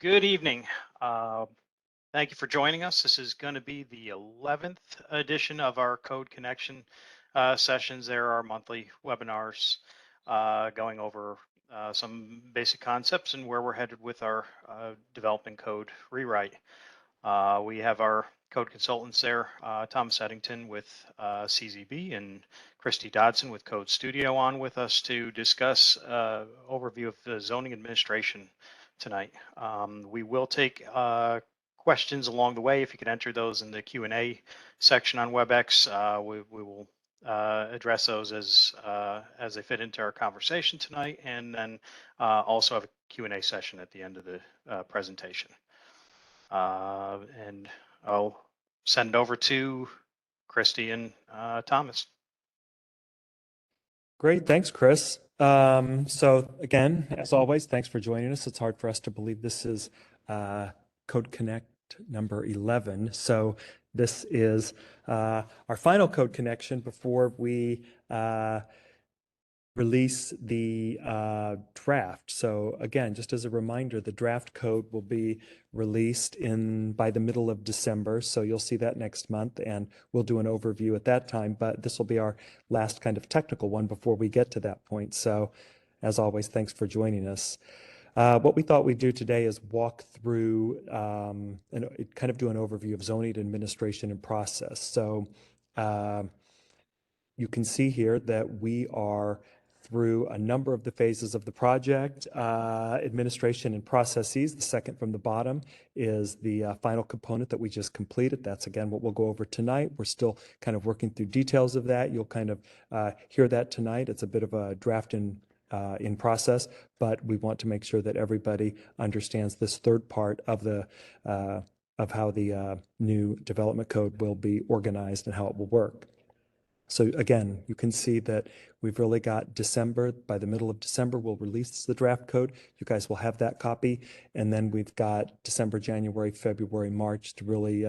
Good evening. Uh, Thank you for joining us. This is going to be the 11th edition of our Code Connection sessions. There are monthly webinars going over some basic concepts and where we're headed with our developing code rewrite. We have our code consultants there, Thomas Eddington with CZB and Christy Dodson with Code Studio on with us to discuss overview of the zoning administration tonight. We will take questions along the way. If you could enter those in the Q&A section on WebEx, we will address those as they fit into our conversation tonight, and then also have a Q&A session at the end of the presentation. And I'll send it over to Christy and Thomas. Great, thanks, Chris. So again, as always, thanks for joining us. It's hard for us to believe this is Code Connect number 11. So this is our final code connection before we release the draft. So again, just as a reminder, the draft code will be released by the middle of December. So you'll see that next month, and we'll do an overview at that time. But this will be our last kind of technical one before we get to that point. So as always, thanks for joining us. What we thought we'd do today is walk through and kind of do an overview of zoning administration and process. So you can see here that we are through a number of the phases of the project, administration and processes. The second from the bottom is the final component that we just completed. That's again what we'll go over tonight. We're still kind of working through details of that. You'll kind of hear that tonight. It's a bit of a draft in process, but we want to make sure that everybody understands this third part of the of how the new development code will be organized and how it will work. So again, you can see that we've really got December. By the middle of December, we'll release the draft code. You guys will have that copy. And then we've got December, January, February, March to really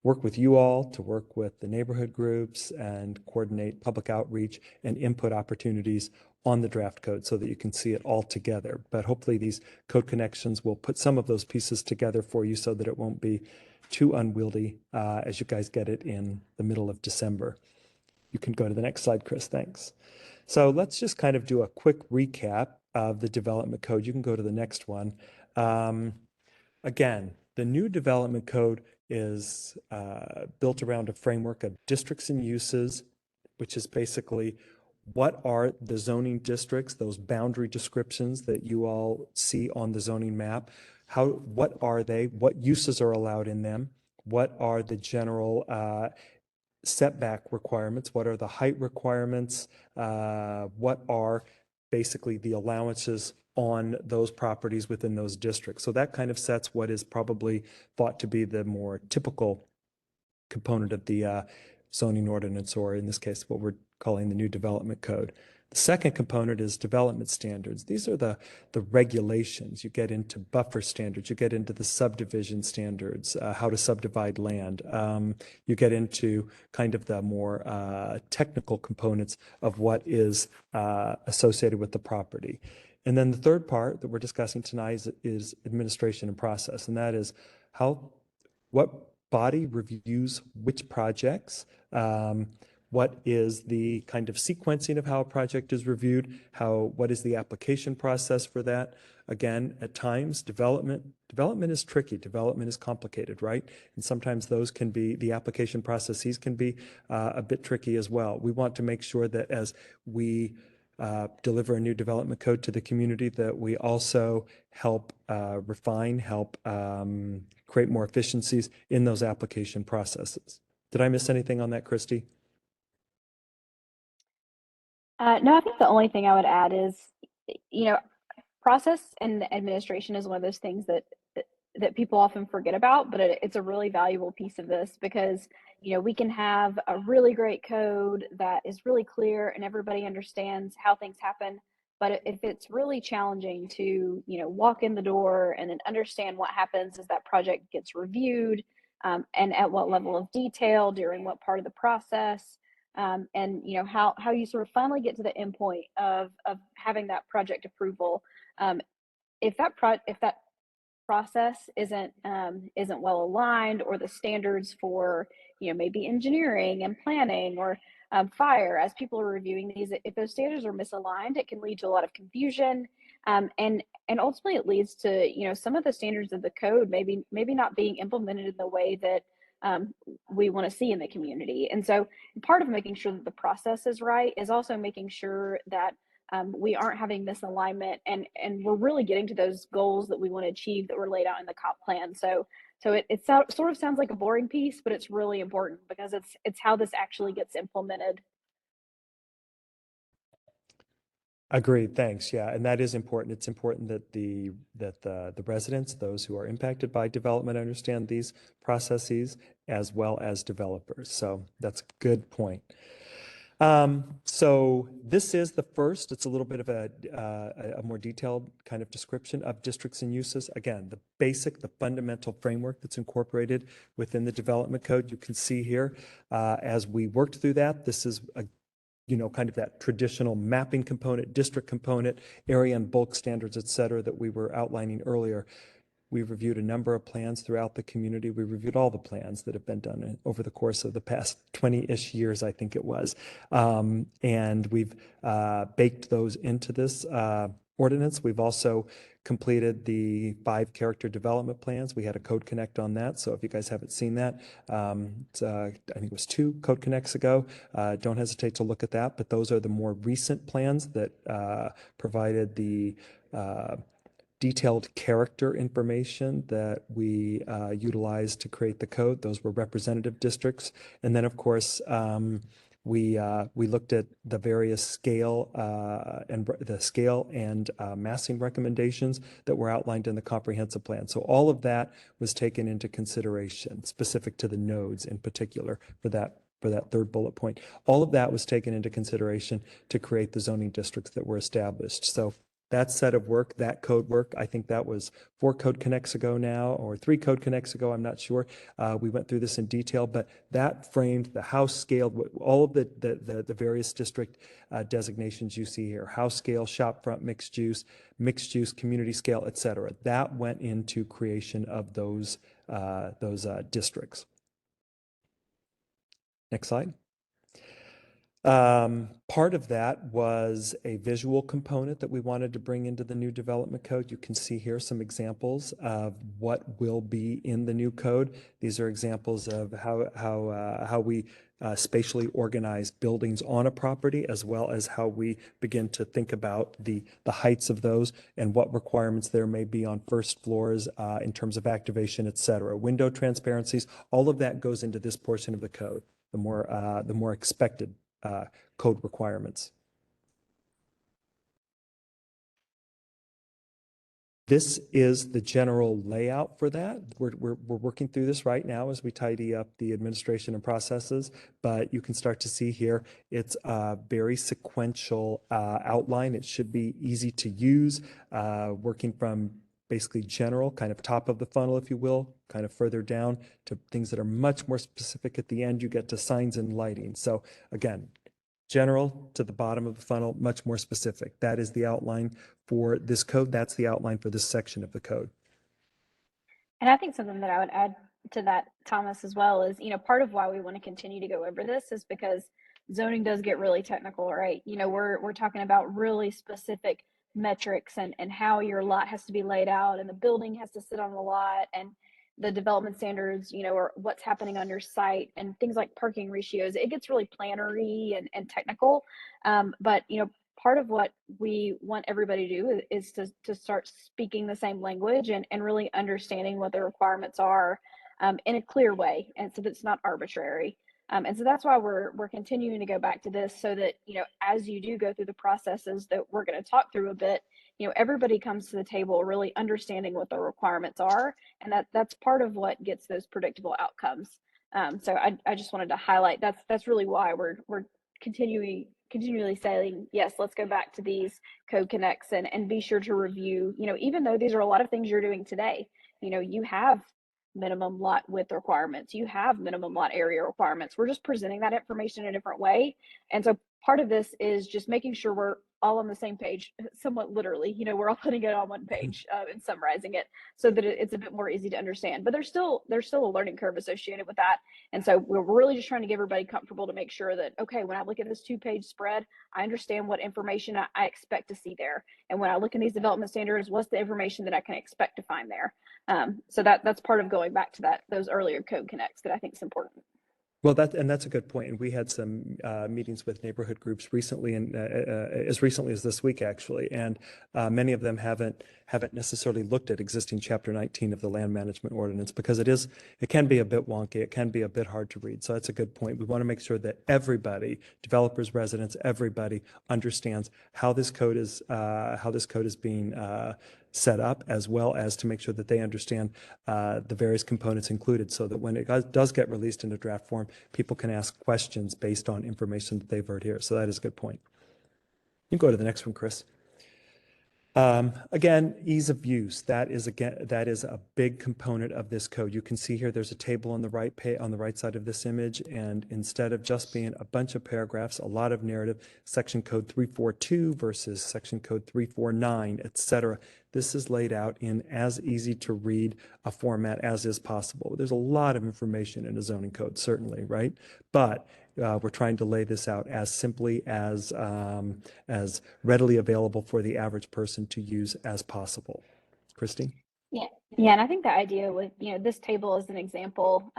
work with you all, to work with the neighborhood groups and coordinate public outreach and input opportunities on the draft code so that you can see it all together. But hopefully these code connections will put some of those pieces together for you so that it won't be too unwieldy as you guys get it in the middle of December. You can go to the next slide, Chris. Thanks. So let's just kind of do a quick recap of the development code. You can go to the next one. Again, the new development code is built around a framework of districts and uses, which is basically what are the zoning districts, those boundary descriptions that you all see on the zoning map. What are they? What uses are allowed in them? What are the general setback requirements? What are the height requirements? What are basically the allowances on those properties within those districts? So that kind of sets what is probably thought to be the more typical component of the zoning ordinance, or in this case, what we're calling the new development code. The second component is development standards. These are the regulations. You get into buffer standards, you get into the subdivision standards, how to subdivide land. You get into kind of the more technical components of what is associated with the property. And then the third part that we're discussing tonight is administration and process, and that is what body reviews which projects, what is the kind of sequencing of how a project is reviewed, what is the application process for that. Again, at times, development is tricky, development is complicated, right? And sometimes the application processes can be a bit tricky as well. We want to make sure that as we deliver a new development code to the community, that we also help refine, help create more efficiencies in those application processes. Did I miss anything on that, Christy? No, I think the only thing I would add is, process and administration is one of those things that people often forget about, but it's a really valuable piece of this because, we can have a really great code that is really clear and everybody understands how things happen. But if it's really challenging to, walk in the door and then understand what happens as that project gets reviewed, and at what level of detail during what part of the process, and how you sort of finally get to the end point of having that project approval. If that process isn't well aligned, or the standards for, maybe engineering and planning, or fire, as people are reviewing these, if those standards are misaligned, it can lead to a lot of confusion, and ultimately it leads to, some of the standards of the code maybe not being implemented in the way that we want to see in the community. And so part of making sure that the process is right is also making sure that we aren't having misalignment, and we're really getting to those goals that we want to achieve that were laid out in the comp plan. So it sort of sounds like a boring piece, but it's really important because it's how this actually gets implemented. Agreed, thanks. Yeah, and that is important. It's important that the residents, those who are impacted by development, understand these processes as well as developers. So that's a good point. So this is the first, it's a little bit of a more detailed kind of description of districts and uses. Again, the fundamental framework that's incorporated within the development code. You can see here, as we worked through that, this is kind of that traditional mapping component, district component, area and bulk standards, et cetera, that we were outlining earlier. We've reviewed a number of plans throughout the community. We reviewed all the plans that have been done over the course of the past 20-ish years, I think it was. And we've baked those into this ordinance. We've also completed the 5 character development plans. We had a Code Connect on that. So if you guys haven't seen that, I think it was 2 Code Connects ago. Don't hesitate to look at that. But those are the more recent plans that provided the detailed character information that we utilized to create the code. Those were representative districts. And then, of course, we looked at the various scale and massing recommendations that were outlined in the comprehensive plan. So all of that was taken into consideration, specific to the nodes in particular for that third bullet point. All of that was taken into consideration to create the zoning districts that were established. So that set of work, that code work, I think that was 4 Code Connects ago now, or 3 Code Connects ago, I'm not sure. We went through this in detail, but that framed the house scaled, all of the various district designations you see here: house scale, shop front, mixed use, community scale, et cetera. That went into creation of those districts. Next slide. Part of that was a visual component that we wanted to bring into the new development code. You can see here some examples of what will be in the new code. These are examples of how we spatially organize buildings on a property, as well as how we begin to think about the heights of those and what requirements there may be on first floors in terms of activation, et cetera. Window transparencies, all of that goes into this portion of the code, the more expected code requirements. This is the general layout for that. We're working through this right now as we tidy up the administration and processes, but you can start to see here, it's a very sequential outline. It should be easy to use, working from basically general, kind of top of the funnel, if you will, kind of further down to things that are much more specific at the end. You get to signs and lighting. So again, general to the bottom of the funnel, much more specific. That is the outline for this code. That's the outline for this section of the code. And I think something that I would add to that, Thomas, as well, is, part of why we want to continue to go over this is because zoning does get really technical, right? We're talking about really specific metrics and how your lot has to be laid out, and the building has to sit on the lot, and the development standards, or what's happening on your site, and things like parking ratios. It gets really plannery and technical. But part of what we want everybody to do is to start speaking the same language and really understanding what the requirements are in a clear way, and so that it's not arbitrary. And so that's why we're continuing to go back to this, so that as you do go through the processes that we're going to talk through a bit, everybody comes to the table really understanding what the requirements are, and that's part of what gets those predictable outcomes. So I just wanted to highlight that's really why we're continually saying, yes, let's go back to these Code Connects and be sure to review, even though these are a lot of things you're doing today. You have minimum lot width requirements, you have minimum lot area requirements. We're just presenting that information in a different way. And so part of this is just making sure all on the same page, somewhat literally. You know, we're all putting it on one page and summarizing it so that it's a bit more easy to understand. But there's still a learning curve associated with that. And so we're really just trying to get everybody comfortable to make sure that, okay, when I look at this 2-page spread, I understand what information I expect to see there. And when I look in these development standards, what's the information that I can expect to find there? So that's part of going back to those earlier code connects that I think is important. Well, that's a good point. And we had some meetings with neighborhood groups recently, and as recently as this week, actually. And many of them haven't necessarily looked at existing Chapter 19 of the Land Management Ordinance, because it can be a bit wonky. It can be a bit hard to read. So that's a good point. We want to make sure that everybody, developers, residents, everybody, understands how this code is being set up, as well as to make sure that they understand the various components included, so that when it does get released in a draft form, people can ask questions based on information that they've heard here. So that is a good point. You can go to the next one, Chris. Again, ease of use. That is a big component of this code. You can see here there's a table on the right side of this image, and instead of just being a bunch of paragraphs, a lot of narrative, section code 342 versus section code 349, etc. This is laid out in as easy to read a format as is possible. There's a lot of information in a zoning code, certainly, right? But we're trying to lay this out as simply as readily available for the average person to use as possible. Christy? Yeah, and I think the idea with, this table is an example.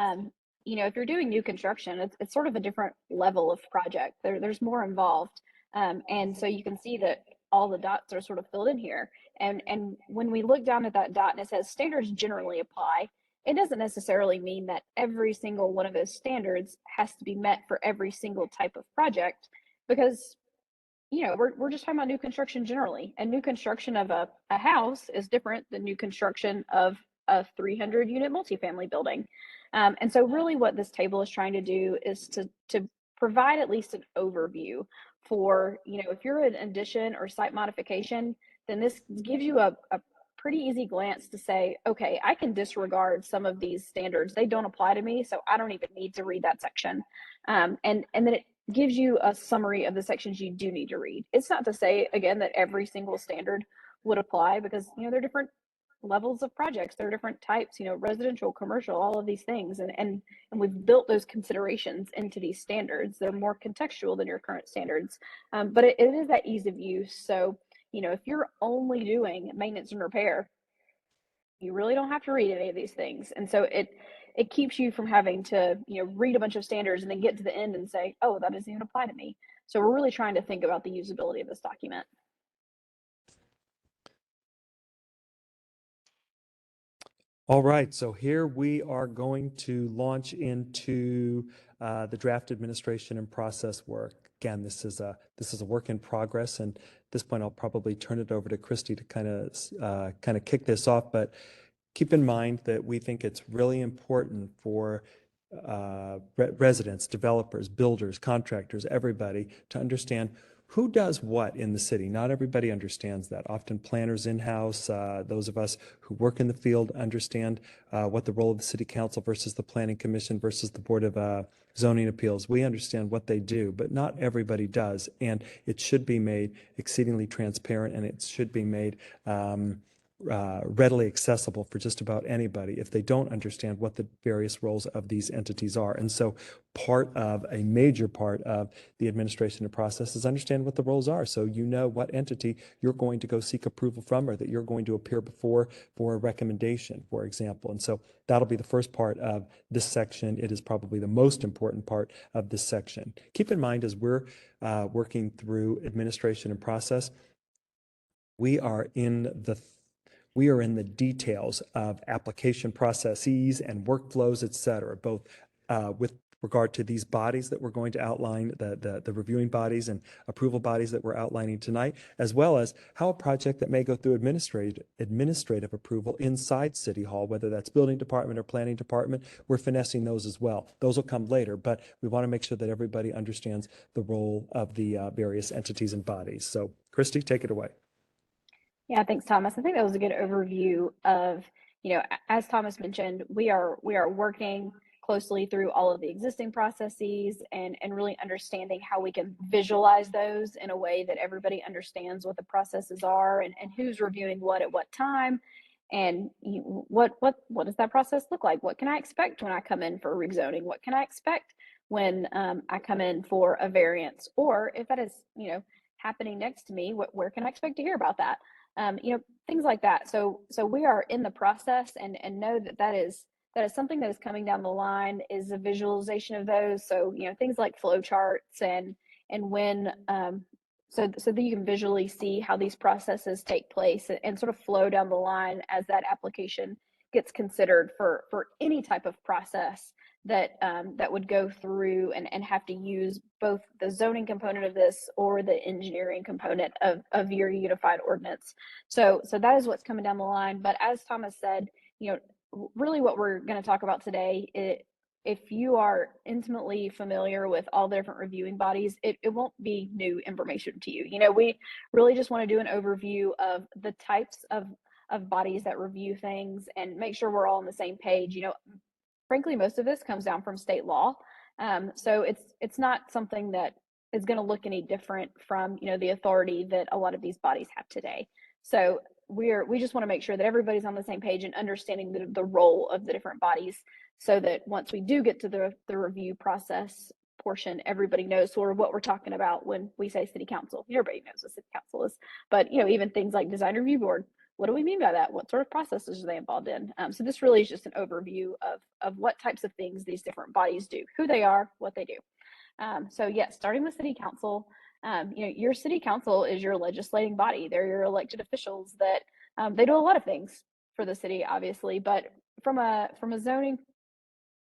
If you're doing new construction, it's sort of a different level of project. There's more involved, and so you can see that all the dots are sort of filled in here. And when we look down at that dot and it says standards generally apply, it doesn't necessarily mean that every single one of those standards has to be met for every single type of project, because we're just talking about new construction generally, and new construction of a house is different than new construction of a 300 unit multifamily building. And so really what this table is trying to do is to provide at least an overview for, if you're an addition or site modification, then this gives you a pretty easy glance to say, okay, I can disregard some of these standards. They don't apply to me, so I don't even need to read that section. And then it gives you a summary of the sections you do need to read. It's not to say, again, that every single standard would apply, because, there are different levels of projects. There are different types, residential, commercial, all of these things. And we've built those considerations into these standards. They're more contextual than your current standards. But it is that ease of use. So, if you're only doing maintenance and repair, you really don't have to read any of these things. And so it keeps you from having to, read a bunch of standards and then get to the end and say, oh, that doesn't even apply to me. So we're really trying to think about the usability of this document. All right, so here we are going to launch into the draft administration and process work. Again, this is a work in progress, and at this point I'll probably turn it over to Christy to kind of kick this off. But keep in mind that we think it's really important for residents, developers, builders, contractors, everybody to understand who does what in the city. Not everybody understands that. Often planners in-house, those of us who work in the field understand what the role of the city council versus the planning commission versus the board of zoning appeals. We understand what they do, but not everybody does. And it should be made exceedingly transparent, and it should be made readily accessible for just about anybody if they don't understand what the various roles of these entities are. And so a major part of the administration process is understand what the roles are, so you know what entity you're going to go seek approval from, or that you're going to appear before for a recommendation, for example. And so that'll be the first part of this section. It is probably the most important part of this section. Keep in mind, as we're working through administration and process, we are in the details of application processes and workflows, et cetera, both with regard to these bodies that we're going to outline, the reviewing bodies and approval bodies that we're outlining tonight, as well as how a project that may go through administrative approval inside City Hall, whether that's building department or planning department, we're finessing those as well. Those will come later, but we want to make sure that everybody understands the role of the various entities and bodies. So Christy, take it away. Yeah, thanks, Thomas. I think that was a good overview of, as Thomas mentioned, we are working closely through all of the existing processes and really understanding how we can visualize those in a way that everybody understands what the processes are and who's reviewing what at what time. And what does that process look like? What can I expect when I come in for rezoning? What can I expect when I come in for a variance? Or if that is, happening next to me, where can I expect to hear about that? Things like that. So we are in the process and know that is something that is coming down the line, is a visualization of those. So, things like flow charts and when so that you can visually see how these processes take place and sort of flow down the line as that application gets considered for any type of process that that would go through and have to use both the zoning component of this or the engineering component of your unified ordinance. So that is what's coming down the line. But as Thomas said, really what we're going to talk about today, if you are intimately familiar with all the different reviewing bodies, it won't be new information to you. We really just want to do an overview of the types of bodies that review things and make sure we're all on the same page. Frankly, most of this comes down from state law. So it's not something that is going to look any different from, the authority that a lot of these bodies have today. So we just want to make sure that everybody's on the same page and understanding the role of the different bodies, so that once we do get to the review process portion, everybody knows sort of what we're talking about when we say city council. Everybody knows what city council is, but even things like design review board, what do we mean by that? What sort of processes are they involved in? So this really is just an overview of what types of things these different bodies do, who they are, what they do. So yes, starting with city council, your city council is your legislating body. They're your elected officials that they do a lot of things for the city, obviously, but from a zoning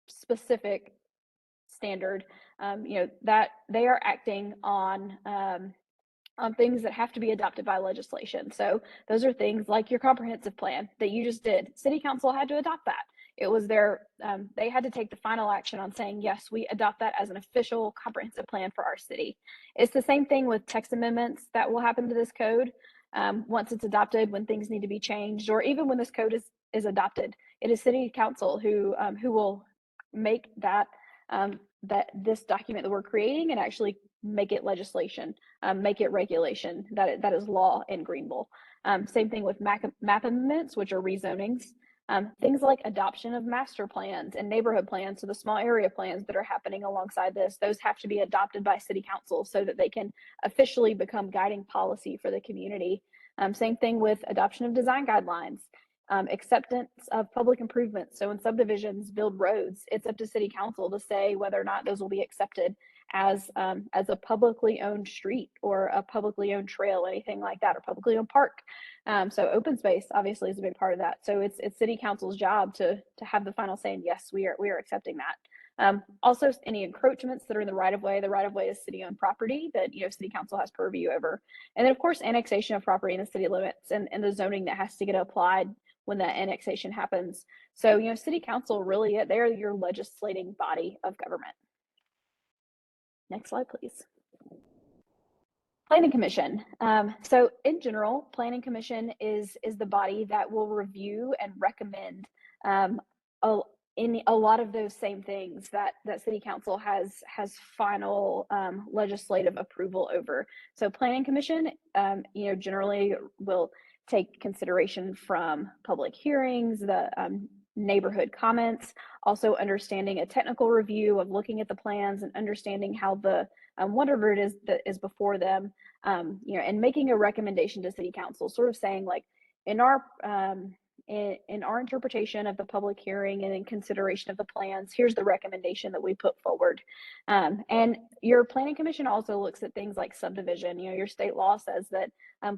specific standard, that they are acting on things that have to be adopted by legislation. So those are things like your comprehensive plan that you just did. City council had to adopt that. It was they had to take the final action on saying, yes, we adopt that as an official comprehensive plan for our city. It's the same thing with text amendments that will happen to this code once it's adopted, when things need to be changed, or even when this code is adopted. It is city council who will make that this document that we're creating and actually make it legislation, make it regulation, that is law in Greenville. Same thing with map amendments, which are rezonings. Things like adoption of master plans and neighborhood plans, so the small area plans that are happening alongside this, those have to be adopted by city council so that they can officially become guiding policy for the community. Same thing with adoption of design guidelines. Acceptance of public improvements. So when subdivisions build roads, it's up to city council to say whether or not those will be accepted as a publicly owned street or a publicly owned trail, anything like that, or publicly owned park. So open space obviously is a big part of that. So it's city council's job to have the final say, and yes, we are accepting that. Also, any encroachments that are in the right of way. The right of way is city owned property that city council has purview over. And then of course annexation of property in the city limits and the zoning that has to get applied when that annexation happens. So city council really, they're your legislating body of government. Next slide, please. Planning Commission. So in general, Planning Commission is the body that will review and recommend in a lot of those same things that City Council has final legislative approval over. So Planning Commission, generally will take consideration from public hearings, the neighborhood comments, also understanding a technical review of looking at the plans and understanding how the whatever it is that is before them, and making a recommendation to City Council, sort of saying like, in our interpretation of the public hearing and in consideration of the plans, here's the recommendation that we put forward. And your Planning Commission also looks at things like subdivision. Your state law says that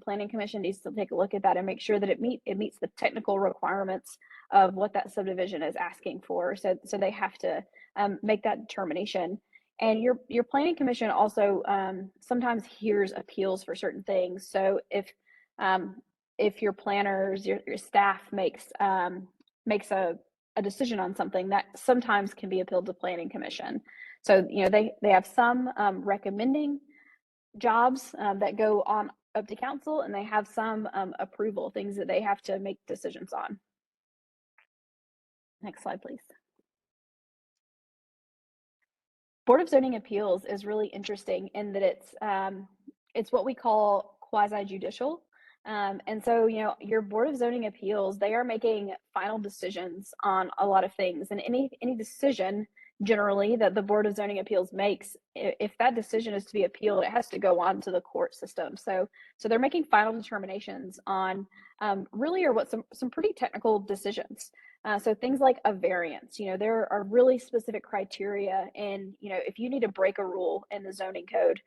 Planning Commission needs to take a look at that and make sure that it meets the technical requirements of what that subdivision is asking for. So they have to make that determination. And your Planning Commission also sometimes hears appeals for certain things. So if your planners, your staff makes a decision on something, that sometimes can be appealed to Planning Commission. So they have some recommending jobs that go on up to council, and they have some approval things that they have to make decisions on. Next slide, please. Board of Zoning Appeals is really interesting in that it's what we call quasi judicial. And so, your Board of Zoning Appeals, they are making final decisions on a lot of things, and any decision generally that the Board of Zoning Appeals makes, if that decision is to be appealed, it has to go on to the court system. So they're making final determinations on really are what some pretty technical decisions. So things like a variance, there are really specific criteria, and if you need to break a rule in the zoning code,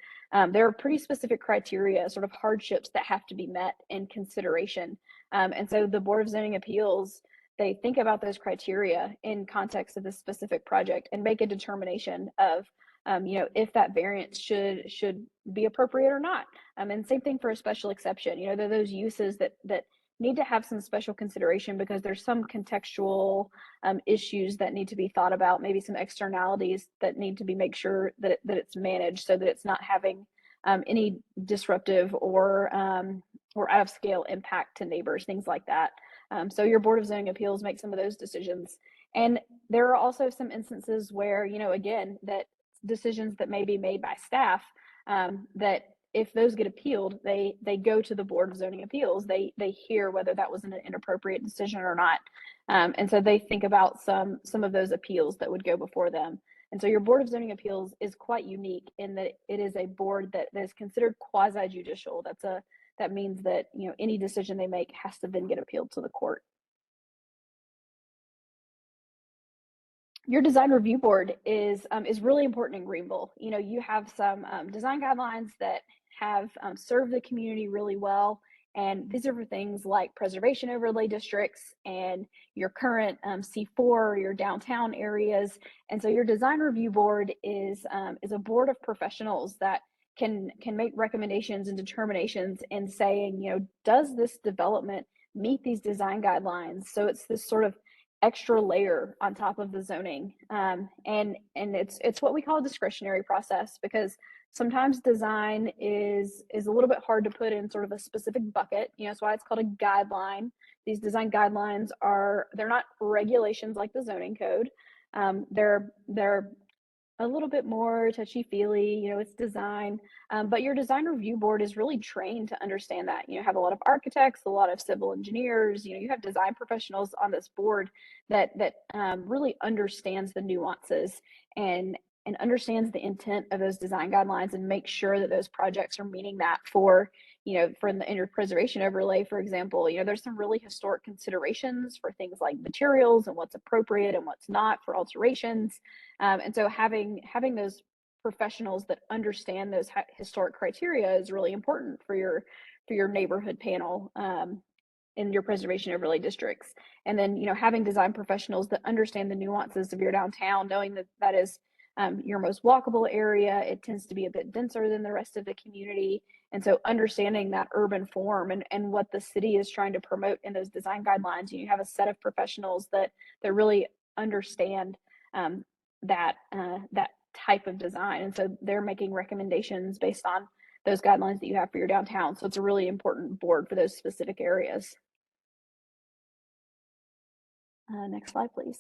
there are pretty specific criteria, sort of hardships that have to be met in consideration. And so the Board of Zoning Appeals, they think about those criteria in context of this specific project and make a determination of, if that variance should be appropriate or not. And same thing for a special exception. There are those uses that need to have some special consideration because there's some contextual issues that need to be thought about, maybe some externalities that need to be make sure that it's managed so that it's not having any disruptive or out of scale impact to neighbors, things like that. So your Board of Zoning Appeals make some of those decisions. And there are also some instances where, again, that decisions that may be made by staff, that if those get appealed, they go to the Board of Zoning Appeals. They hear whether that was an inappropriate decision or not. And so they think about some of those appeals that would go before them. And so your Board of Zoning Appeals is quite unique in that it is a board that is considered quasi-judicial. That means that any decision they make has to then get appealed to the court. Your design review board is really important in Greenville. You have some design guidelines that have served the community really well, and these are for things like preservation overlay districts and your current C4, your downtown areas. And so your design review board is a board of professionals that can make recommendations and determinations in saying, does this development meet these design guidelines? So it's this sort of extra layer on top of the zoning. And it's what we call a discretionary process, because sometimes design is a little bit hard to put in sort of a specific bucket. That's why it's called a guideline. These design guidelines they're not regulations like the zoning code. They're a little bit more touchy-feely, it's design, but your design review board is really trained to understand that. You have a lot of architects, a lot of civil engineers, you have design professionals on this board that really understands the nuances and understands the intent of those design guidelines and make sure that those projects are meeting that for the inner preservation overlay, for example. There's some really historic considerations for things like materials and what's appropriate and what's not for alterations. And so having those professionals that understand those historic criteria is really important for your neighborhood panel in your preservation overlay districts. And then, having design professionals that understand the nuances of your downtown, knowing that is your most walkable area. It tends to be a bit denser than the rest of the community. And so understanding that urban form and what the city is trying to promote in those design guidelines, you have a set of professionals that really understand that type of design. And so they're making recommendations based on those guidelines that you have for your downtown. So it's a really important board for those specific areas. Next slide, please.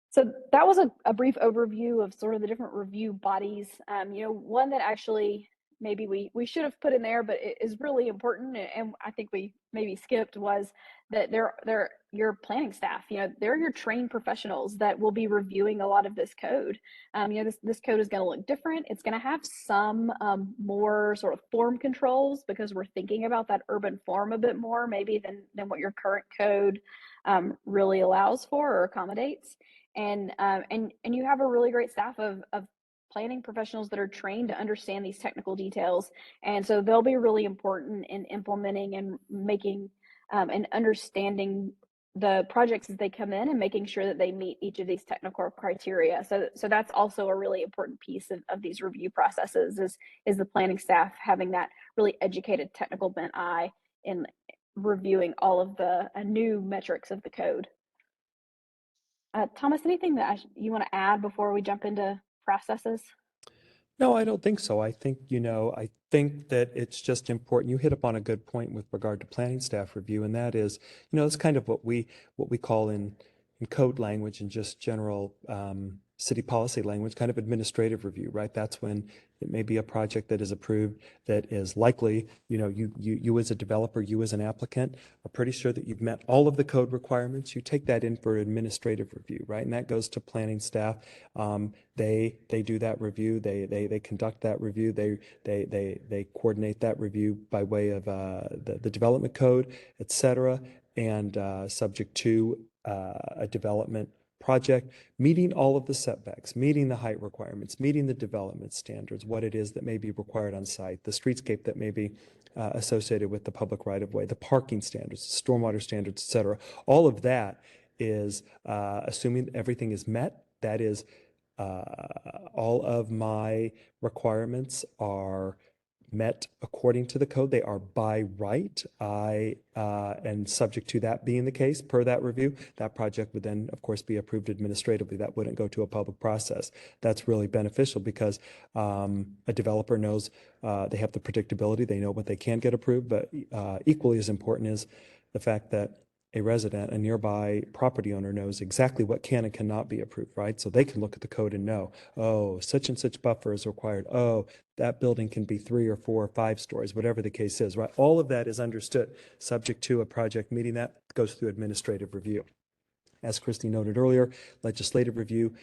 So that was a brief overview of sort of the different review bodies. One that actually maybe we should have put in there, but it is really important, and I think we maybe skipped, was that they're your planning staff. They're your trained professionals that will be reviewing a lot of this code. This code is going to look different. It's going to have some more sort of form controls, because we're thinking about that urban form a bit more maybe than what your current code really allows for or accommodates. And you have a really great staff of planning professionals that are trained to understand these technical details. And so they'll be really important in implementing and making and understanding the projects as they come in and making sure that they meet each of these technical criteria. So that's also a really important piece of these review processes is the planning staff having that really educated technical bent eye in reviewing all of the new metrics of the code. Thomas, anything that you want to add before we jump into processes? No, I don't think so. I think, I think that it's just important. You hit upon a good point with regard to planning staff review, and that is, it's kind of what we call in code language and just general city policy language, kind of administrative review, right? That's when it may be a project that is approved that is likely, you as a developer, you as an applicant are pretty sure that you've met all of the code requirements. You take that in for administrative review, right? And that goes to planning staff. They do that review. They conduct that review. They coordinate that review by way of the development code, et cetera, and subject to a development project, meeting all of the setbacks, meeting the height requirements, meeting the development standards, what it is that may be required on site, the streetscape that may be associated with the public right-of-way, the parking standards, stormwater standards, et cetera. All of that is assuming everything is met. That is, all of my requirements are met according to the code. They are by right. And subject to that being the case, per that review, that project would then, of course, be approved administratively. That wouldn't go to a public process. That's really beneficial because a developer knows they have the predictability. They know what they can get approved. But equally as important is the fact that a resident, a nearby property owner, knows exactly what can and cannot be approved, right? So they can look at the code and know, oh, such and such buffer is required. Oh, that building can be 3 or 4 or 5 stories, whatever the case is, right? All of that is understood, subject to a project meeting that goes through administrative review. As Christy noted earlier, legislative review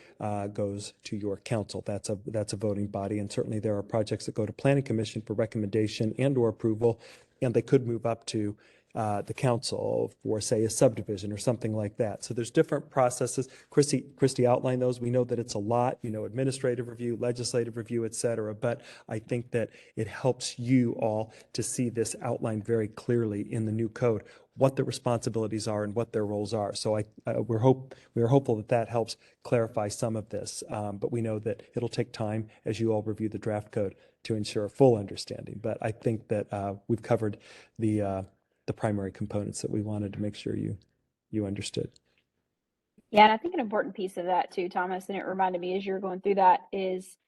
goes to your council. That's a voting body, and certainly there are projects that go to Planning Commission for recommendation and/or approval, and they could move up to the council for, say, a subdivision or something like that. So there's different processes. Christy outlined those. We know that it's a lot, administrative review, legislative review, et cetera. But I think that it helps you all to see this outlined very clearly in the new code, what the responsibilities are and what their roles are. So we're hopeful that that helps clarify some of this. But we know that it'll take time as you all review the draft code to ensure a full understanding. But I think that we've covered the primary components that we wanted to make sure you understood. Yeah, and I think an important piece of that too, Thomas, and it reminded me as you were going through that is,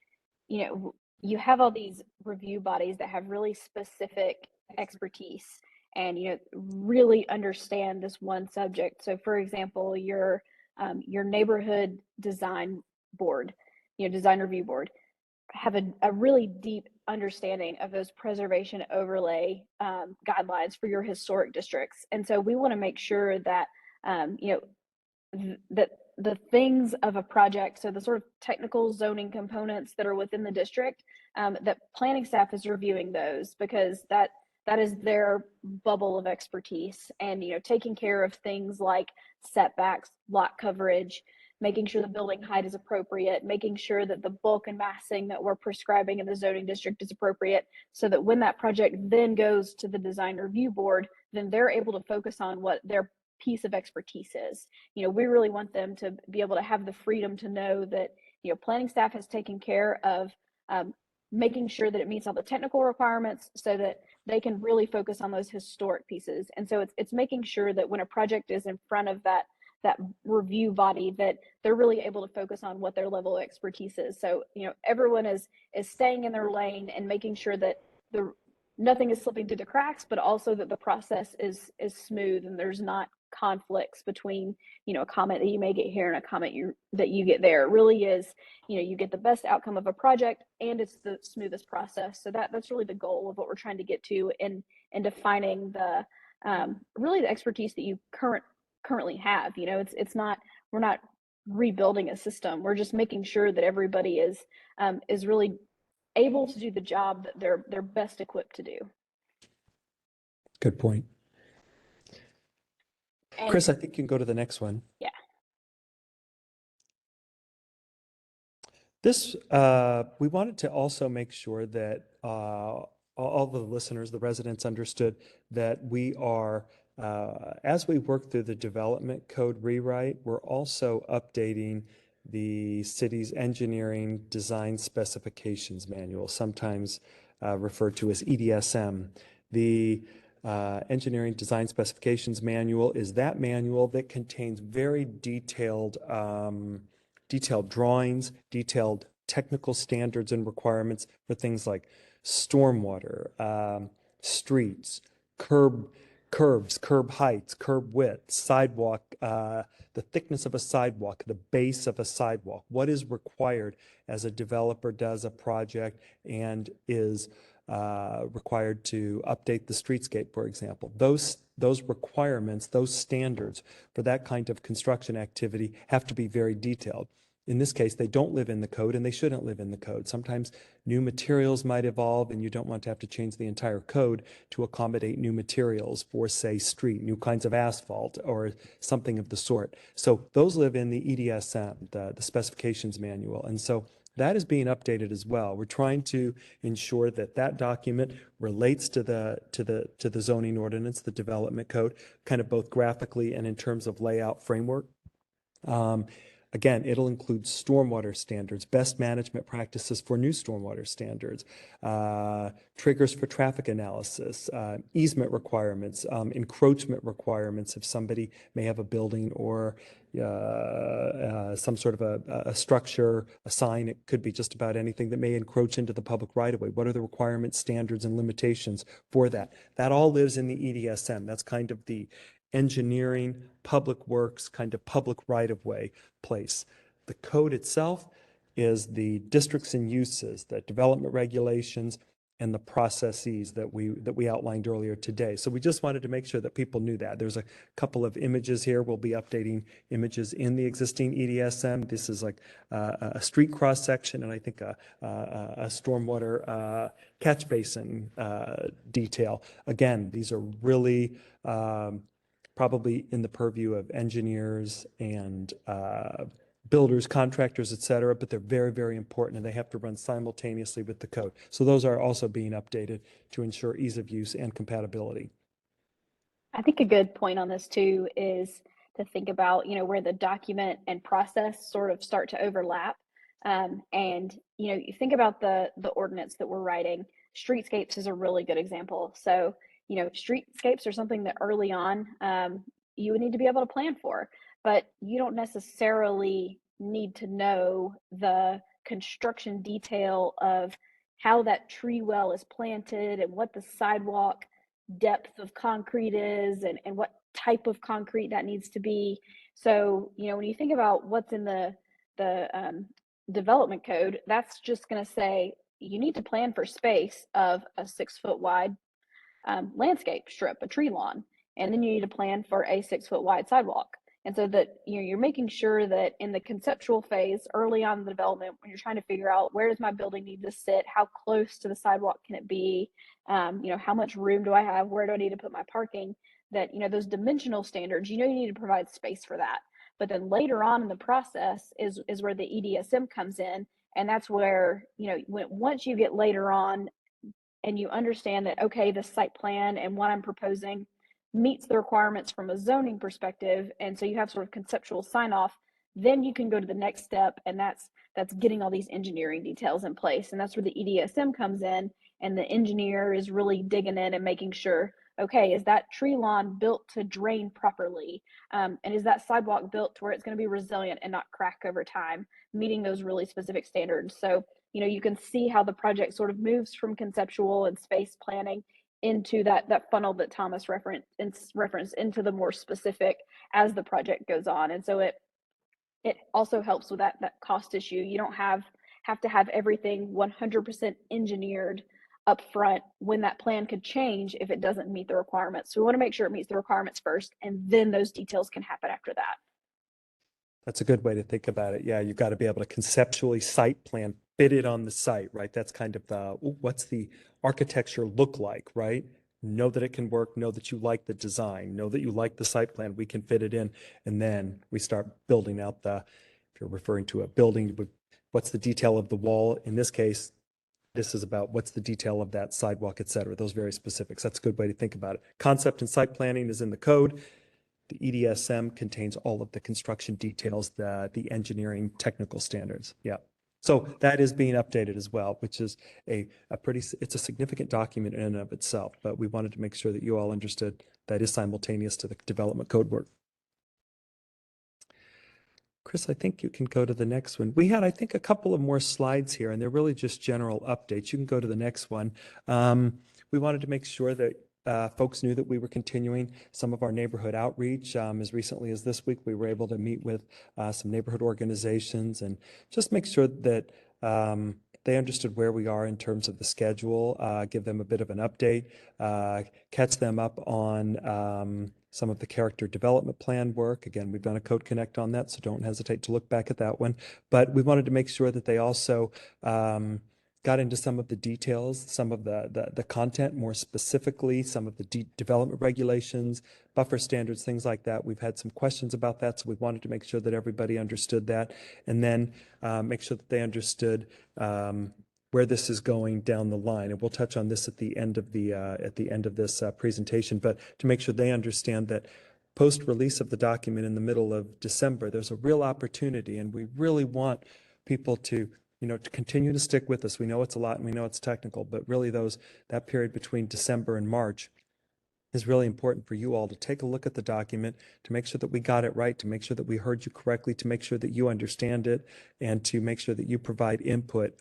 you have all these review bodies that have really specific expertise and, really understand this one subject. So for example, your neighborhood design board, design review board, have a really deep understanding of those preservation overlay guidelines for your historic districts. And so we want to make sure that, that the things of a project, so the sort of technical zoning components that are within the district, that planning staff is reviewing those because that is their bubble of expertise. And, taking care of things like setbacks, lot coverage, making sure the building height is appropriate, making sure that the bulk and massing that we're prescribing in the zoning district is appropriate, so that when that project then goes to the design review board, then they're able to focus on what their piece of expertise is. We really want them to be able to have the freedom to know that, planning staff has taken care of making sure that it meets all the technical requirements so that they can really focus on those historic pieces. And so it's making sure that when a project is in front of that review body, that they're really able to focus on what their level of expertise is. So, everyone is staying in their lane and making sure that nothing is slipping through the cracks, but also that the process is smooth and there's not conflicts between, a comment that you may get here and a comment that you get there. It really is, you get the best outcome of a project and it's the smoothest process. So that's really the goal of what we're trying to get to in defining the really the expertise that you currently have. It's not, we're not rebuilding a system. We're just making sure that everybody is really able to do the job that they're best equipped to do. Good point. And Chris, I think you can go to the next one. yeah. This, we wanted to also make sure that all the listeners, the residents understood that we are, as we work through the development code rewrite, we're also updating the city's engineering design specifications manual, sometimes referred to as EDSM. The engineering design specifications manual is that manual that contains very detailed drawings, detailed technical standards and requirements for things like stormwater, streets, curb Curbs, curb heights, curb width, sidewalk, the thickness of a sidewalk, the base of a sidewalk, what is required as a developer does a project and is required to update the streetscape, for example. Those requirements, those standards for that kind of construction activity have to be very detailed. In this case, they don't live in the code and they shouldn't live in the code. Sometimes new materials might evolve and you don't want to have to change the entire code to accommodate new materials for, say, street, new kinds of asphalt or something of the sort. So those live in the EDSM, the specifications manual. And so that is being updated as well. We're trying to ensure that that document relates to the zoning ordinance, the development code, kind of both graphically and in terms of layout framework. Again, it'll include stormwater standards, best management practices for new stormwater standards, triggers for traffic analysis, easement requirements, encroachment requirements if somebody may have a building or some sort of a structure, a sign. It could be just about anything that may encroach into the public right-of-way. What are the requirements, standards, and limitations for that? That all lives in the EDSM. That's kind of the engineering, public works, kind of public right-of-way place. The code itself is the districts and uses, the development regulations, and the processes that we outlined earlier today. So we just wanted to make sure that people knew that. There's a couple of images here. We'll be updating images in the existing EDSM. This is like a street cross section, and I think a stormwater catch basin detail. Again, these are really probably in the purview of engineers and builders, contractors, et cetera, but they're very, very important and they have to run simultaneously with the code. So those are also being updated to ensure ease of use and compatibility. I think a good point on this too is to think about, where the document and process sort of start to overlap. And, you think about the ordinance that we're writing. Streetscapes is a really good example. So, streetscapes are something that early on you would need to be able to plan for, but you don't necessarily need to know the construction detail of how that tree well is planted and what the sidewalk depth of concrete is and what type of concrete that needs to be. So, when you think about what's in the development code, that's just going to say you need to plan for space of a 6-foot wide landscape strip, a tree lawn, and then you need to plan for a 6-foot wide sidewalk. And so that you're making sure that in the conceptual phase, early on in the development, when you're trying to figure out where does my building need to sit, how close to the sidewalk can it be, how much room do I have, where do I need to put my parking, that those dimensional standards, you need to provide space for that. But then later on in the process is where the EDSM comes in, and that's where once you get later on and you understand that, okay, the site plan and what I'm proposing meets the requirements from a zoning perspective, and so you have sort of conceptual sign off, then you can go to the next step, and that's getting all these engineering details in place. And that's where the EDSM comes in, and the engineer is really digging in and making sure, okay, is that tree lawn built to drain properly, and is that sidewalk built to where it's going to be resilient and not crack over time, meeting those really specific standards. So you can see how the project sort of moves from conceptual and space planning into that funnel that Thomas referenced into the more specific as the project goes on. And so it also helps with that cost issue. You don't have to have everything 100% engineered up front when that plan could change if it doesn't meet the requirements. So we want to make sure it meets the requirements first, and then those details can happen after that. That's a good way to think about it. Yeah, you've got to be able to conceptually site plan, fit it on the site, right? That's kind of the, what's the architecture look like, right? Know that it can work, know that you like the design, know that you like the site plan, we can fit it in. And then we start building out if you're referring to a building, what's the detail of the wall? In this case, this is about what's the detail of that sidewalk, et cetera, those very specifics. That's a good way to think about it. Concept and site planning is in the code. The EDSM contains all of the construction details, the engineering technical standards. Yeah. So that is being updated as well, which is it's a significant document in and of itself, but we wanted to make sure that you all understood that is simultaneous to the development code work. Chris, I think you can go to the next one. We had, I think, a couple of more slides here, and they're really just general updates. You can go to the next one. We wanted to make sure that folks knew that we were continuing some of our neighborhood outreach. As recently as this week, we were able to meet with some neighborhood organizations and just make sure that they understood where we are in terms of the schedule, give them a bit of an update, catch them up on some of the character development plan work. Again, we've done a Code Connect on that, so don't hesitate to look back at that one. But we wanted to make sure that they also got into some of the details, some of the content more specifically, some of the development regulations, buffer standards, things like that. We've had some questions about that, so we wanted to make sure that everybody understood that, and then make sure that they understood where this is going down the line. And we'll touch on this at the end of this presentation, but to make sure they understand that post-release of the document in the middle of December, there's a real opportunity, and we really want people to to continue to stick with us. We know it's a lot and we know it's technical, but really that period between December and March is really important for you all to take a look at the document, to make sure that we got it right, to make sure that we heard you correctly, to make sure that you understand it, and to make sure that you provide input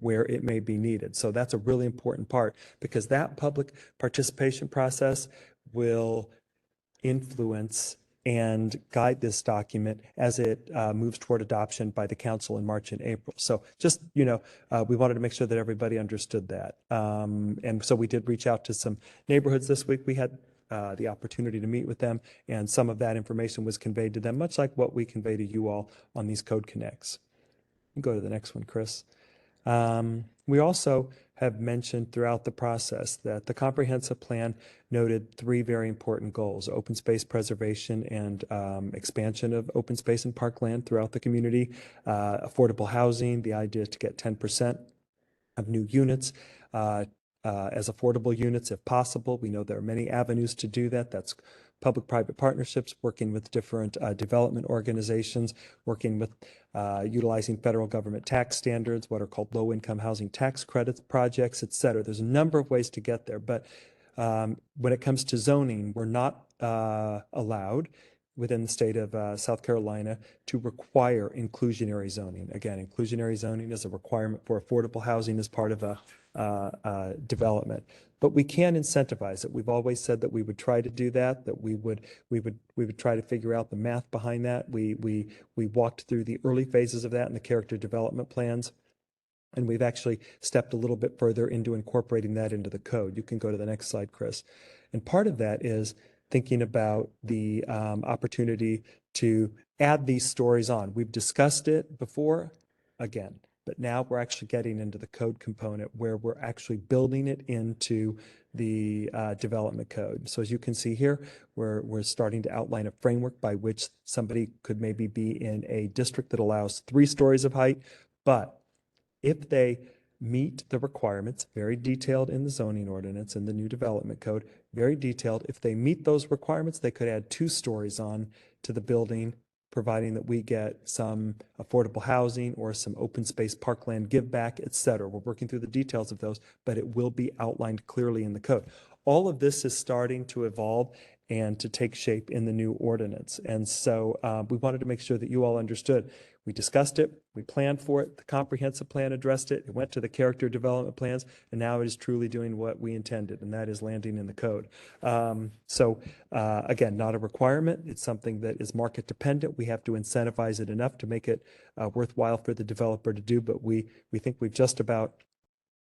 where it may be needed. So that's a really important part, because that public participation process will influence and guide this document as it moves toward adoption by the council in March and April. So just, we wanted to make sure that everybody understood that. And so we did reach out to some neighborhoods this week. We had the opportunity to meet with them, and some of that information was conveyed to them, much like what we convey to you all on these Code Connects. Go to the next one, Chris. We also have mentioned throughout the process that the comprehensive plan noted 3 very important goals: open space preservation and expansion of open space and parkland throughout the community, affordable housing, the idea to get 10% of new units as affordable units if possible. We know there are many avenues to do that. That's public-private partnerships, working with different development organizations, working with utilizing federal government tax standards, what are called low-income housing tax credits projects, et cetera. There's a number of ways to get there, but when it comes to zoning, we're not allowed within the state of South Carolina to require inclusionary zoning. Again, inclusionary zoning is a requirement for affordable housing as part of a development. But we can incentivize it. We've always said that we would try to do that, that we would try to figure out the math behind that. We walked through the early phases of that in the character development plans, and we've actually stepped a little bit further into incorporating that into the code. You can go to the next slide, Chris. And part of that is thinking about the opportunity to add these stories on. We've discussed it before, again, but now we're actually getting into the code component where we're actually building it into the development code. So as you can see here, we're starting to outline a framework by which somebody could maybe be in a district that allows 3 stories of height, but if they meet the requirements, very detailed in the zoning ordinance and the new development code, very detailed. If they meet those requirements, they could add 2 stories on to the building, providing that we get some affordable housing or some open space parkland give back, et cetera. We're working through the details of those, but it will be outlined clearly in the code. All of this is starting to evolve and to take shape in the new ordinance. And so we wanted to make sure that you all understood. We discussed it, we planned for it, the comprehensive plan addressed it, it went to the character development plans, and now it is truly doing what we intended, and that is landing in the code. Again, not a requirement. It's something that is market dependent. We have to incentivize it enough to make it worthwhile for the developer to do, but we think we've just about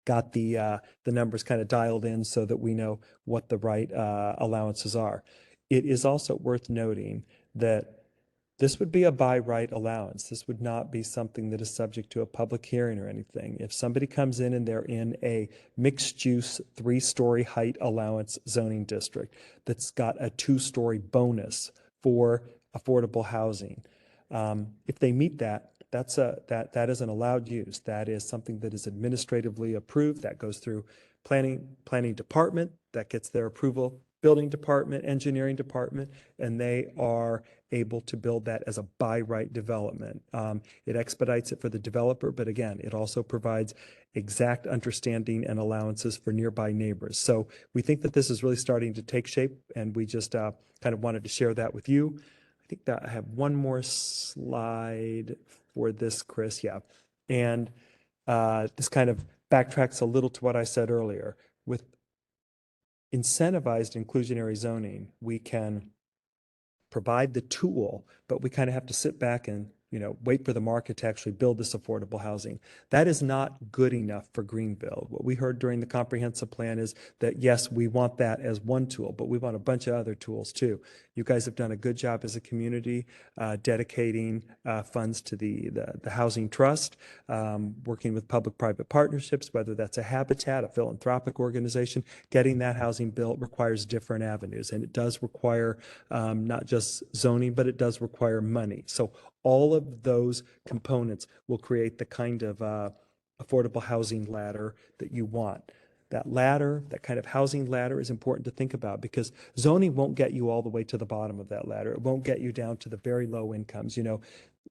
got the numbers kind of dialed in so that we know what the right allowances are. It is also worth noting that this would be a by right allowance. This would not be something that is subject to a public hearing or anything. If somebody comes in and they're in a mixed use 3-story height allowance zoning district that's got a 2-story bonus for affordable housing, if they meet that, that is an allowed use. That is something that is administratively approved. That goes through planning department, that gets their approval, building department, engineering department, and they are able to build that as a by right development. It expedites it for the developer, but again, it also provides exact understanding and allowances for nearby neighbors. So we think that this is really starting to take shape, and we just kind of wanted to share that with you. I think that I have one more slide for this, Chris. Yeah. And this kind of backtracks a little to what I said earlier. With incentivized inclusionary zoning, we can provide the tool, but we kind of have to sit back and, wait for the market to actually build this affordable housing. That is not good enough for Greenville. What we heard during the comprehensive plan is that, yes, we want that as one tool, but we want a bunch of other tools too. You guys have done a good job as a community dedicating funds to the Housing Trust, working with public-private partnerships, whether that's a habitat, a philanthropic organization. Getting that housing built requires different avenues, and it does require not just zoning, but it does require money. So all of those components will create the kind of affordable housing ladder that you want. That ladder, that kind of housing ladder, is important to think about, because zoning won't get you all the way to the bottom of that ladder. It won't get you down to the very low incomes,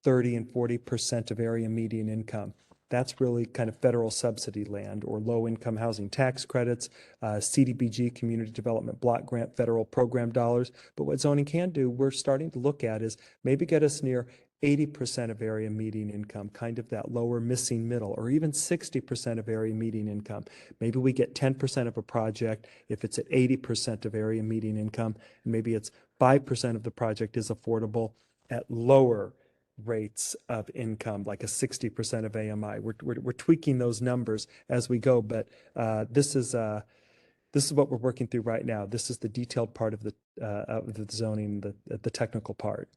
30 and 40% of area median income. That's really kind of federal subsidy land or low income housing tax credits, CDBG, community development block grant, federal program dollars. But what zoning can do, we're starting to look at, is maybe get us near 80% of area median income, kind of that lower missing middle, or even 60% of area median income. Maybe we get 10% of a project if it's at 80% of area median income, and maybe it's 5% of the project is affordable at lower rates of income, like a 60% of AMI. We're tweaking those numbers as we go, but this is what we're working through right now. This is the detailed part of the zoning, the technical part.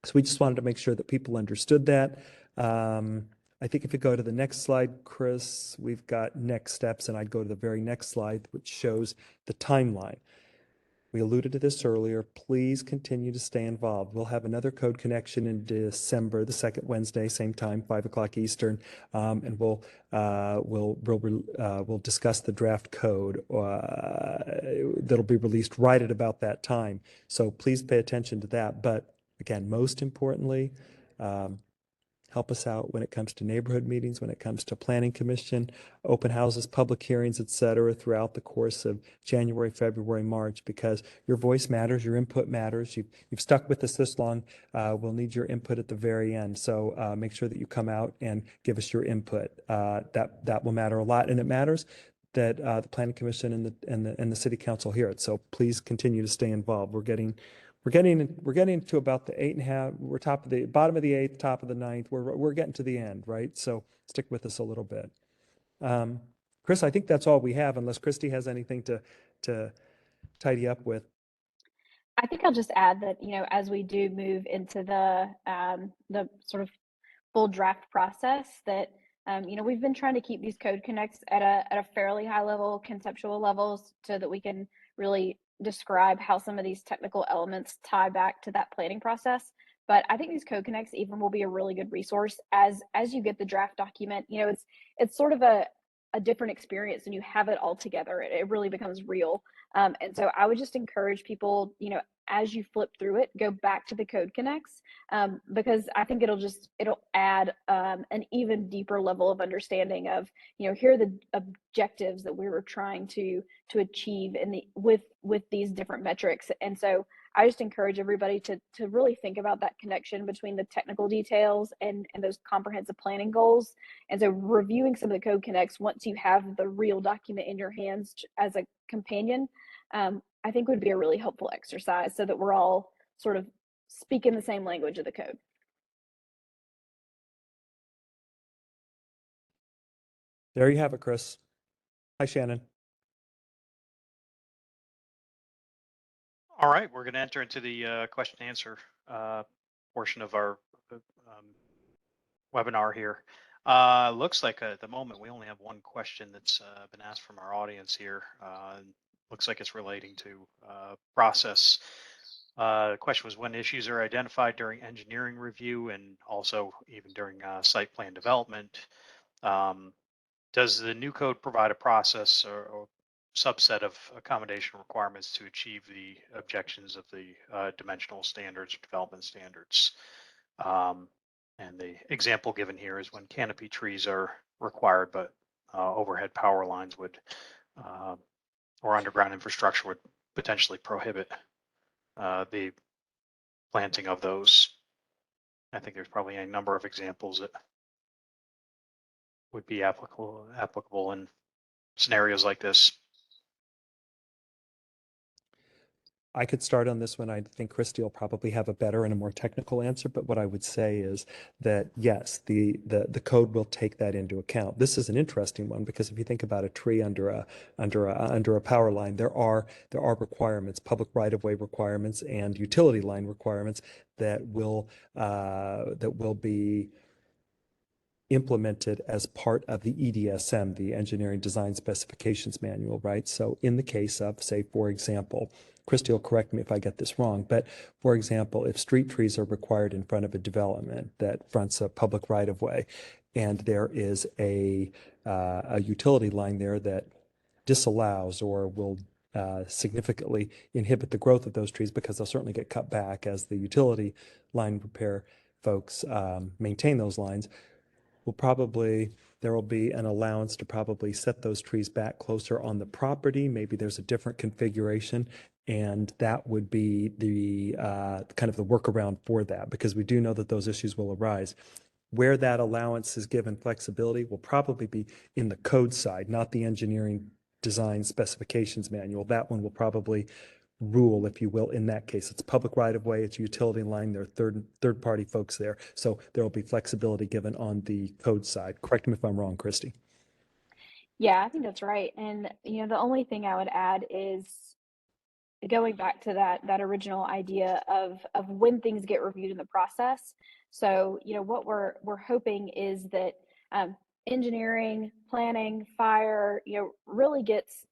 So we just wanted to make sure that people understood that. I think if you go to the next slide, Chris, we've got next steps, and I'd go to the very next slide, which shows the timeline. We alluded to this earlier. Please continue to stay involved. We'll have another code connection in December, the second Wednesday, same time, 5 o'clock Eastern, and we'll discuss the draft code that'll be released right at about that time. So please pay attention to that. But again, most importantly, help us out when it comes to neighborhood meetings, when it comes to planning commission, open houses, public hearings, et cetera, throughout the course of January, February, March, because your voice matters, your input matters. You've stuck with us this long. We'll need your input at the very end. So make sure that you come out and give us your input. That will matter a lot, and it matters that the planning commission and the city council hear it. So please continue to stay involved. We're getting to about the 8.5. We're top of the bottom of the 8th, top of the 9th. We're getting to the end, right? So stick with us a little bit. Chris, I think that's all we have, unless Christy has anything to tidy up with. I think I'll just add that, as we do move into the sort of full draft process, that we've been trying to keep these code connects at a fairly high level, conceptual levels, so that we can really describe how some of these technical elements tie back to that planning process. But I think these code connects even will be a really good resource as you get the draft document. It's sort of a different experience, and you have it all together. It really becomes real. And so I would just encourage people, as you flip through it, go back to the code connects, because I think it'll add an even deeper level of understanding of, here are the objectives that we were trying to achieve with these different metrics. And so I just encourage everybody to really think about that connection between the technical details and those comprehensive planning goals. And so reviewing some of the code connects once you have the real document in your hands as a companion, I think would be a really helpful exercise, so that we're all sort of speaking the same language of the code. There you have it, Chris. Hi, Shannon. All right, we're going to enter into the question and answer portion of our webinar here. Looks like at the moment we only have one question that's been asked from our audience here. Looks like it's relating to process. The question was, when issues are identified during engineering review and also even during site plan development, does the new code provide a process or subset of accommodation requirements to achieve the objections of the dimensional standards or development standards? And the example given here is when canopy trees are required, but overhead power lines would or underground infrastructure would potentially prohibit the planting of those. I think there's probably a number of examples that would be applicable in scenarios like this. I could start on this one. I think Christy will probably have a better and a more technical answer, but what I would say is that yes, the code will take that into account. This is an interesting one because if you think about a tree under a power line, there are requirements, public right-of-way requirements and utility line requirements that will be implemented as part of the EDSM, the Engineering Design Specifications Manual, right? So in the case of, say, for example, Christy will correct me if I get this wrong, but for example, if street trees are required in front of a development that fronts a public right-of-way, and there is a utility line there that disallows or will significantly inhibit the growth of those trees because they'll certainly get cut back as the utility line repair folks maintain those lines. There will be an allowance to probably set those trees back closer on the property. Maybe there's a different configuration, and that would be the kind of the workaround for that, because we do know that those issues will arise. Where that allowance is given flexibility will probably be in the code side, not the engineering design specifications manual. That one will probably rule, if you will, in that case. It's public right of way, it's utility line, there are third party folks there. So there will be flexibility given on the code side. Correct me if I'm wrong, Christy. Yeah, I think that's right. And the only thing I would add is going back to that original idea of when things get reviewed in the process. So what we're hoping is that engineering, planning, fire, really gets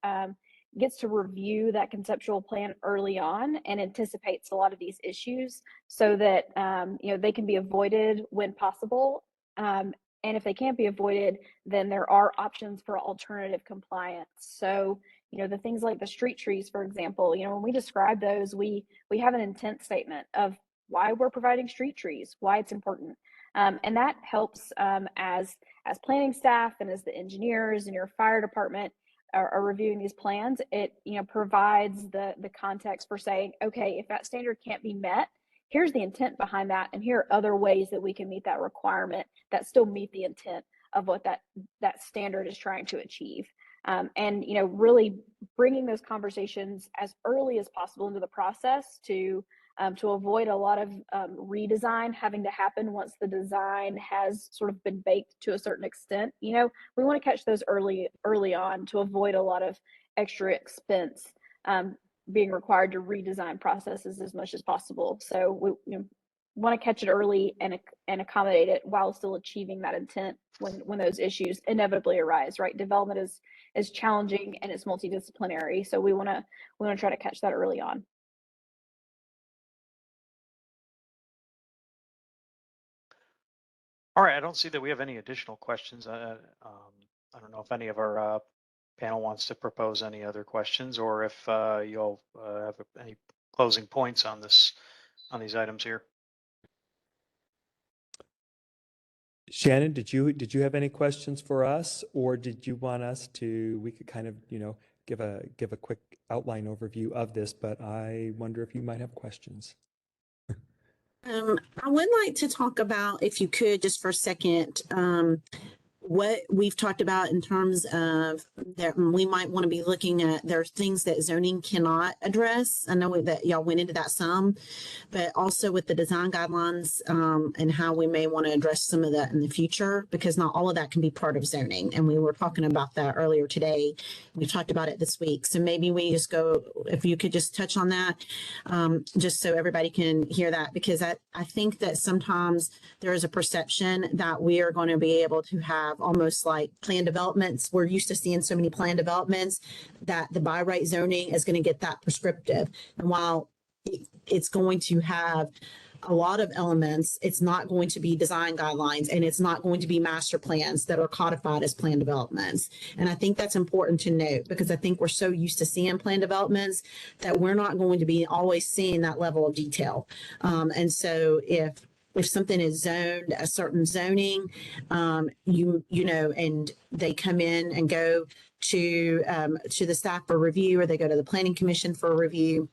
to review that conceptual plan early on and anticipates a lot of these issues so that they can be avoided when possible. And if they can't be avoided, then there are options for alternative compliance. So the things like the street trees, for example, when we describe those, we have an intent statement of why we're providing street trees, why it's important. And that helps as planning staff and as the engineers and your fire department are reviewing these plans. It provides the context for saying, okay, if that standard can't be met, here's the intent behind that, and here are other ways that we can meet that requirement that still meet the intent of what that standard is trying to achieve. And really bringing those conversations as early as possible into the process to avoid a lot of redesign having to happen once the design has sort of been baked to a certain extent. We want to catch those early on to avoid a lot of extra expense being required to redesign processes as much as possible. So we want to catch it early and accommodate it while still achieving that intent when those issues inevitably arise, right? Development is challenging and it's multidisciplinary. So we want to try to catch that early on. All right, I don't see that we have any additional questions. I don't know if any of our panel wants to propose any other questions, or if you'll have any closing points on these items here. Shannon, did you have any questions for us, or did you want us to? We could kind of give a quick outline overview of this, but I wonder if you might have questions. I would like to talk about, if you could, just for a second, what we've talked about in terms of that we might want to be looking at. There are things that zoning cannot address. I know that y'all went into that some, but also with the design guidelines and how we may want to address some of that in the future, because not all of that can be part of zoning. And we were talking about that earlier today. We've talked about it this week. So maybe we just go, if you could just touch on that, just so everybody can hear that, because I think that sometimes there is a perception that we are going to be able to have almost like plan developments. We're used to seeing so many plan developments that the by right zoning is going to get that prescriptive. And while it's going to have a lot of elements, it's not going to be design guidelines, and it's not going to be master plans that are codified as plan developments. And I think that's important to note, because I think we're so used to seeing plan developments that we're not going to be always seeing that level of detail. And so if something is zoned a certain zoning, and they come in and go to the staff for review, or they go to the planning commission for review,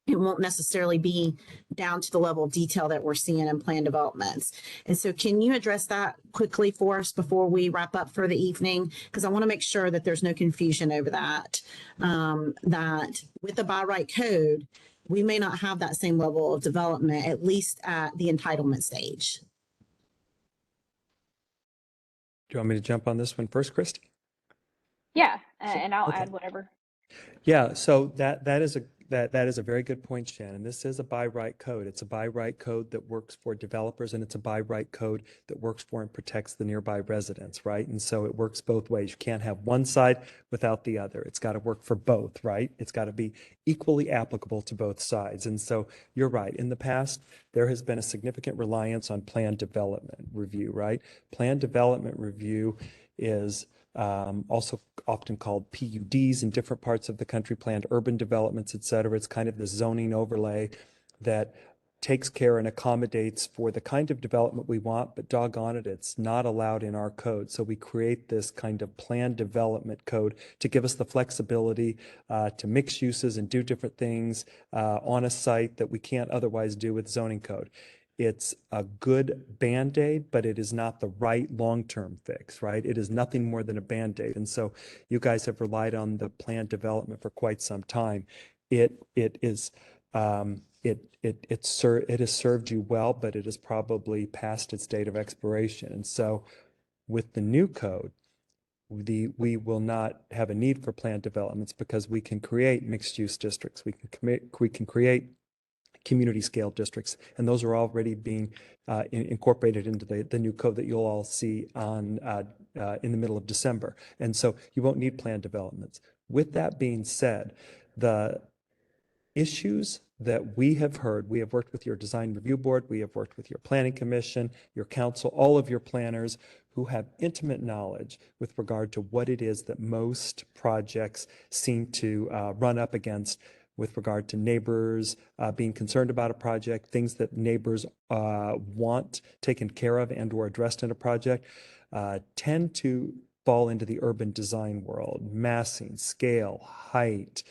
it won't necessarily be down to the level of detail that we're seeing in plan developments. And so can you address that quickly for us before we wrap up for the evening? Because I want to make sure that there's no confusion over that, that with the by right code, we may not have that same level of development, at least at the entitlement stage. Do you want me to jump on this one first, Christy? Yeah, and I'll Okay. add whatever. Yeah, so that is a very good point, Shannon. This is a by right code. It's a by right code that works for developers, and it's a by right code that works for and protects the nearby residents, right? And so it works both ways. You can't have one side without the other. It's got to work for both, right? It's got to be equally applicable to both sides. And so you're right. In the past, there has been a significant reliance on plan development review, right? Plan development review is also often called PUDs in different parts of the country, planned urban developments, et cetera. It's kind of the zoning overlay that takes care and accommodates for the kind of development we want, but doggone it, it's not allowed in our code. So we create this kind of planned development code to give us the flexibility to mix uses and do different things on a site that we can't otherwise do with zoning code. It's a good Band-Aid, but it is not the right long-term fix, right? It is nothing more than a Band-Aid. And so you guys have relied on the planned development for quite some time. It has served you well, but it is probably past its date of expiration. And so with the new code, we will not have a need for planned developments because we can create mixed-use districts. We can create community scale districts, and those are already being incorporated into the new code that you'll all see on in the middle of December. And so you won't need planned developments. With that being said, the issues that we have heard, we have worked with your design review board, we have worked with your planning commission, your council, all of your planners who have intimate knowledge with regard to what it is that most projects seem to run up against with regard to neighbors being concerned about a project, things that neighbors want taken care of and or addressed in a project, tend to fall into the urban design world: massing, scale, height,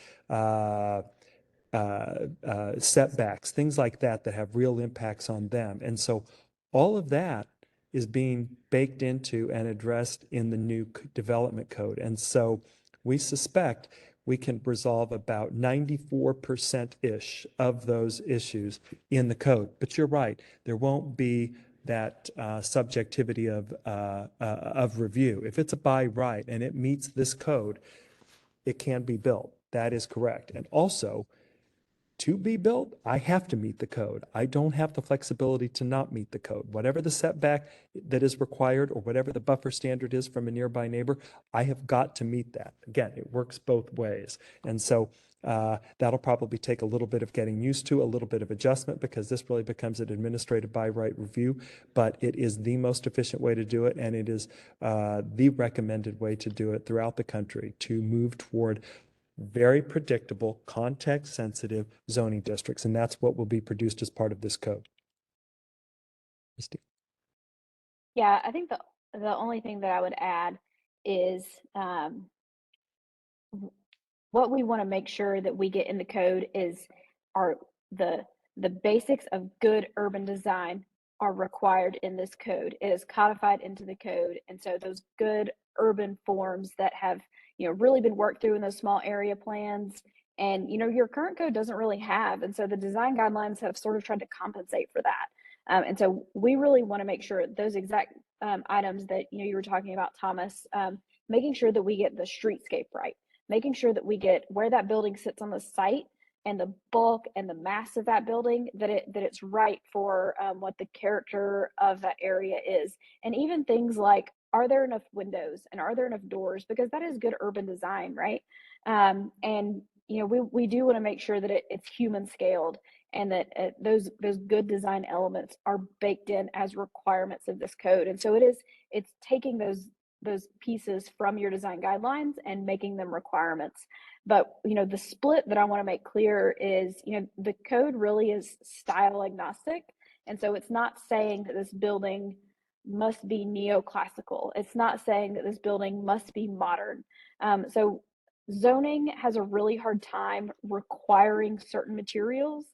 setbacks, things like that that have real impacts on them. And so all of that is being baked into and addressed in the new development code. And so we suspect we can resolve about 94%-ish of those issues in the code. But you're right, there won't be that subjectivity of review. If it's a by right and it meets this code, it can be built. That is correct. And also, to be built, I have to meet the code. I don't have the flexibility to not meet the code. Whatever the setback that is required or whatever the buffer standard is from a nearby neighbor, I have got to meet that. Again, it works both ways. And so that'll probably take a little bit of getting used to, a little bit of adjustment, because this really becomes an administrative by right review, but it is the most efficient way to do it, and it is the recommended way to do it throughout the country to move toward very predictable, context-sensitive zoning districts, and that's what will be produced as part of this code. Christy? Yeah, I think the only thing that I would add is what we want to make sure that we get in the code is are the basics of good urban design are required in this code. It is codified into the code, and so those good urban forms that have really been worked through in those small area plans, and your current code doesn't really have, and so the design guidelines have sort of tried to compensate for that. And so we really want to make sure those exact items that you were talking about, Thomas, making sure that we get the streetscape right, making sure that we get where that building sits on the site and the bulk and the mass of that building, that it's right for what the character of that area is. And even things like, are there enough windows and are there enough doors? Because that is good urban design, right? And we do want to make sure that it's human scaled, and that those good design elements are baked in as requirements of this code. And so it's taking those pieces from your design guidelines and making them requirements. But the split that I want to make clear is the code really is style agnostic, and so it's not saying that this building must be neoclassical. It's not saying that this building must be modern. So zoning has a really hard time requiring certain materials.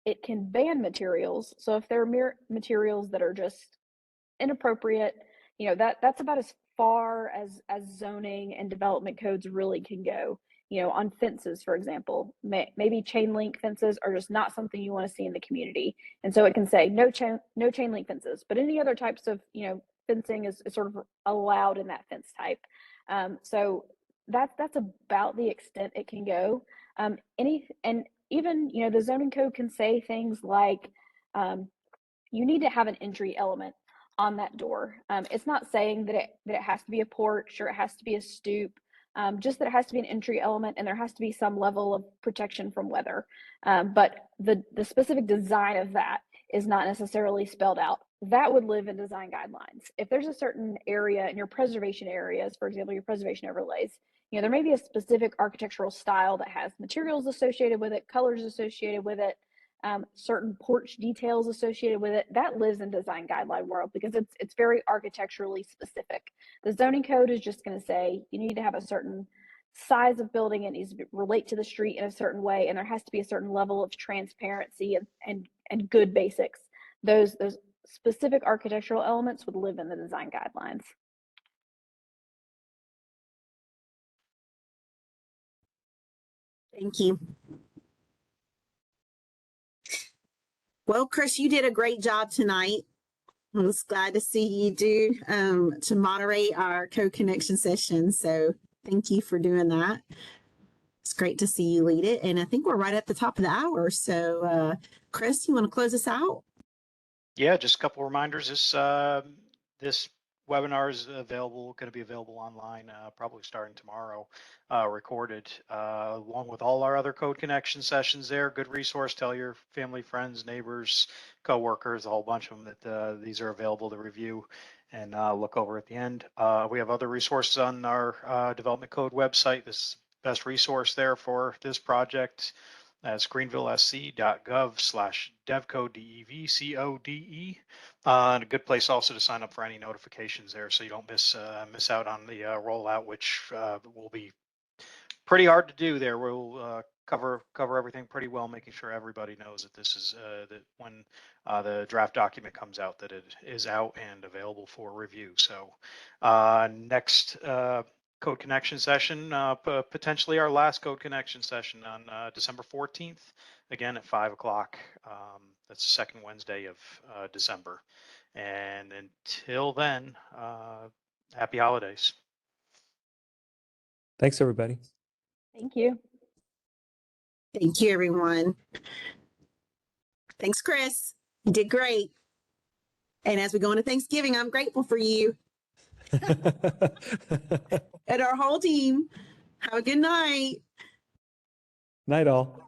It can ban materials. So if there are materials that are just inappropriate, that's about as far as zoning and development codes really can go. on fences, for example, maybe chain link fences are just not something you want to see in the community. And so it can say no chain link fences, but any other types of, fencing is sort of allowed in that fence type. So that's about the extent it can go. And even, the zoning code can say things like, you need to have an entry element on that door. It's not saying that it has to be a porch or it has to be a stoop, just that it has to be an entry element and there has to be some level of protection from weather. But the specific design of that is not necessarily spelled out. That would live in design guidelines. If there's a certain area in your preservation areas, for example, your preservation overlays, there may be a specific architectural style that has materials associated with it, colors associated with it, certain porch details associated with it. That lives in design guideline world because it's very architecturally specific. The zoning code is just going to say you need to have a certain size of building, it needs to relate to the street in a certain way, and there has to be a certain level of transparency and good basics. Those specific architectural elements would live in the design guidelines. Thank you. Well, Chris, you did a great job tonight. I was glad to see you do to moderate our code connection session. So thank you for doing that. It's great to see you lead it. And I think we're right at the top of the hour. So Chris, you want to close us out? Yeah, just a couple of reminders. This webinar is going to be available online, probably starting tomorrow, recorded, along with all our other code connection sessions there. Good resource. Tell your family, friends, neighbors, coworkers, a whole bunch of them that these are available to review and look over at the end. We have other resources on our development code website. This is the best resource there for this project. That's greenvillesc.gov/devcode, DEVCODE. And a good place also to sign up for any notifications there, so you don't miss out on the rollout, which will be pretty hard to do there. We'll cover everything pretty well, making sure everybody knows that this is that when the draft document comes out, that it is out and available for review. So next code connection session, potentially our last code connection session on December 14th, again at 5 o'clock. That's the second Wednesday of December. And until then, happy holidays. Thanks, everybody. Thank you. Thank you, everyone. Thanks, Chris. You did great. And as we go into Thanksgiving, I'm grateful for you and our whole team. Have a good night. Night all.